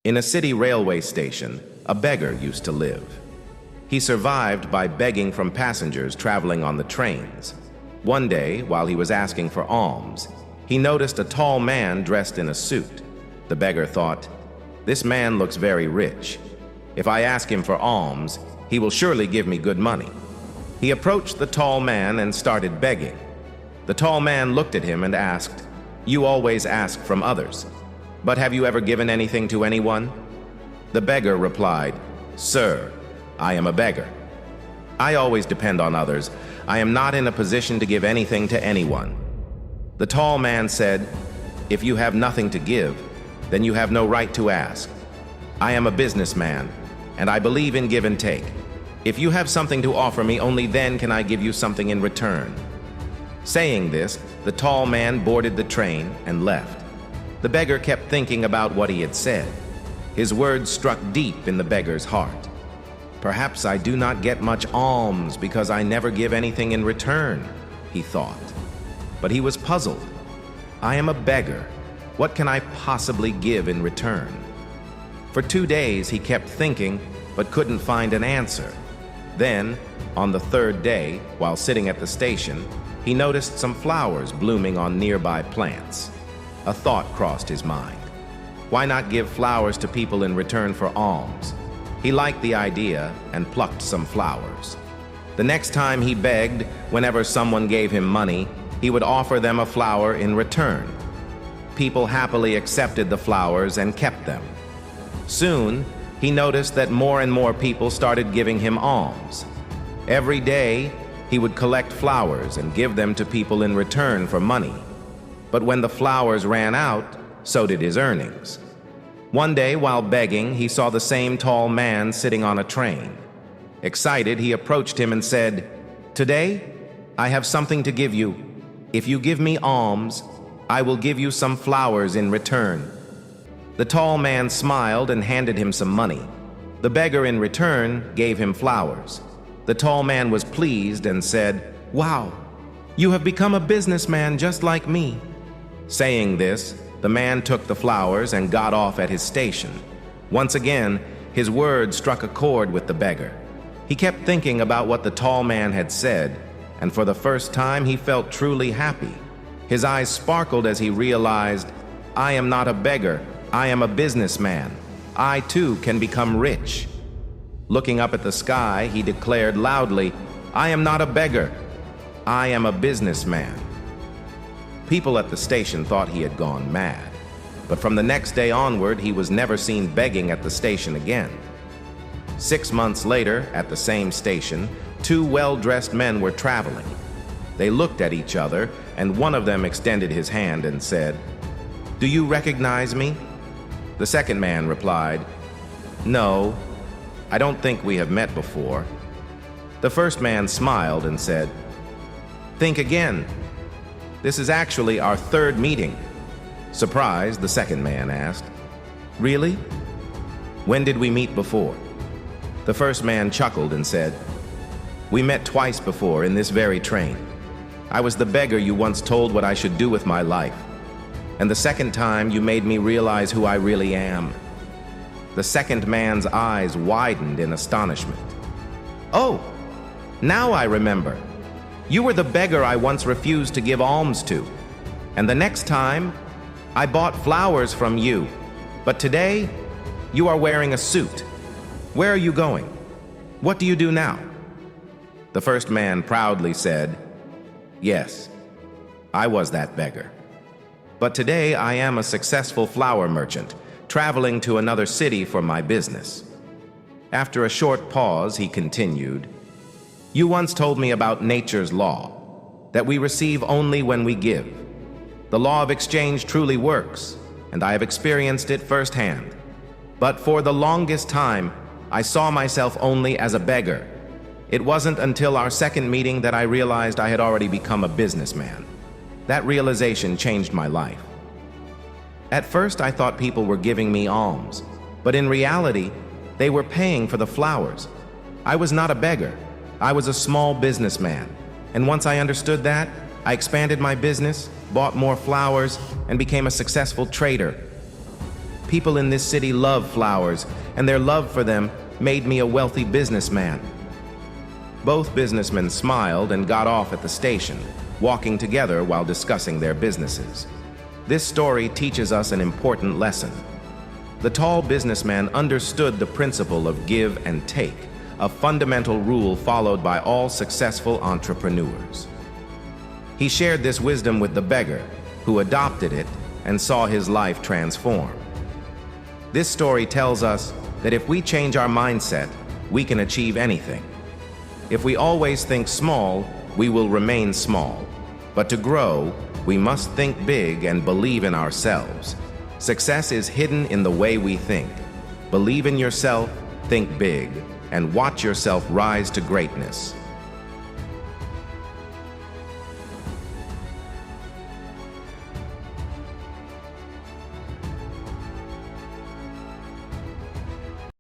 In a city railway station, a beggar used to live. He survived by begging from passengers traveling on the trains. One day, while he was asking for alms, he noticed a tall man dressed in a suit. The beggar thought, "This man looks very rich. If I ask him for alms, he will surely give me good money." He approached the tall man and started begging. The tall man looked at him and asked, "You always ask from others, but have you ever given anything to anyone?" The beggar replied, "Sir, I am a beggar. I always depend on others. I am not in a position to give anything to anyone." The tall man said, "If you have nothing to give, then you have no right to ask. I am a businessman, and I believe in give and take. If you have something to offer me, only then can I give you something in return." Saying this, the tall man boarded the train and left. The beggar kept thinking about what he had said. His words struck deep in the beggar's heart. "Perhaps I do not get much alms because I never give anything in return," he thought. But he was puzzled. "I am a beggar. What can I possibly give in return?" For 2 days he kept thinking, but couldn't find an answer. Then, on the third day, while sitting at the station, he noticed some flowers blooming on nearby plants. A thought crossed his mind. Why not give flowers to people in return for alms? He liked the idea and plucked some flowers. The next time he begged, whenever someone gave him money, he would offer them a flower in return. People happily accepted the flowers and kept them. Soon, he noticed that more and more people started giving him alms. Every day, he would collect flowers and give them to people in return for money. But when the flowers ran out, so did his earnings. One day, while begging, he saw the same tall man sitting on a train. Excited, he approached him and said, "Today, I have something to give you. If you give me alms, I will give you some flowers in return." The tall man smiled and handed him some money. The beggar in return gave him flowers. The tall man was pleased and said, "Wow, you have become a businessman just like me." Saying this, the man took the flowers and got off at his station. Once again, his words struck a chord with the beggar. He kept thinking about what the tall man had said, and for the first time he felt truly happy. His eyes sparkled as he realized, "I am not a beggar, I am a businessman. I too can become rich." Looking up at the sky, he declared loudly, "I am not a beggar, I am a businessman." People at the station thought he had gone mad, but from the next day onward, he was never seen begging at the station again. 6 months later, at the same station, 2 well-dressed men were traveling. They looked at each other, and one of them extended his hand and said, "Do you recognize me?" The second man replied, "No, I don't think we have met before." The first man smiled and said, "Think again. This is actually our 3rd meeting." Surprised, the second man asked, "Really? When did we meet before?" The first man chuckled and said, "We met twice before in this very train. I was the beggar you once told what I should do with my life. And the second time you made me realize who I really am." The second man's eyes widened in astonishment. "Oh, now I remember. You were the beggar I once refused to give alms to. And the next time, I bought flowers from you. But today, you are wearing a suit. Where are you going? What do you do now?" The first man proudly said, "Yes, I was that beggar. But today I am a successful flower merchant, traveling to another city for my business." After a short pause, he continued, "You once told me about nature's law, that we receive only when we give. The law of exchange truly works, and I have experienced it firsthand. But for the longest time, I saw myself only as a beggar. It wasn't until our second meeting that I realized I had already become a businessman. That realization changed my life. At first, I thought people were giving me alms, but in reality, they were paying for the flowers. I was not a beggar. I was a small businessman, and once I understood that, I expanded my business, bought more flowers, and became a successful trader. People in this city love flowers, and their love for them made me a wealthy businessman." Both businessmen smiled and got off at the station, walking together while discussing their businesses. This story teaches us an important lesson. The tall businessman understood the principle of give and take, a fundamental rule followed by all successful entrepreneurs. He shared this wisdom with the beggar, who adopted it and saw his life transform. This story tells us that if we change our mindset, we can achieve anything. If we always think small, we will remain small. But to grow, we must think big and believe in ourselves. Success is hidden in the way we think. Believe in yourself, think big, and watch yourself rise to greatness.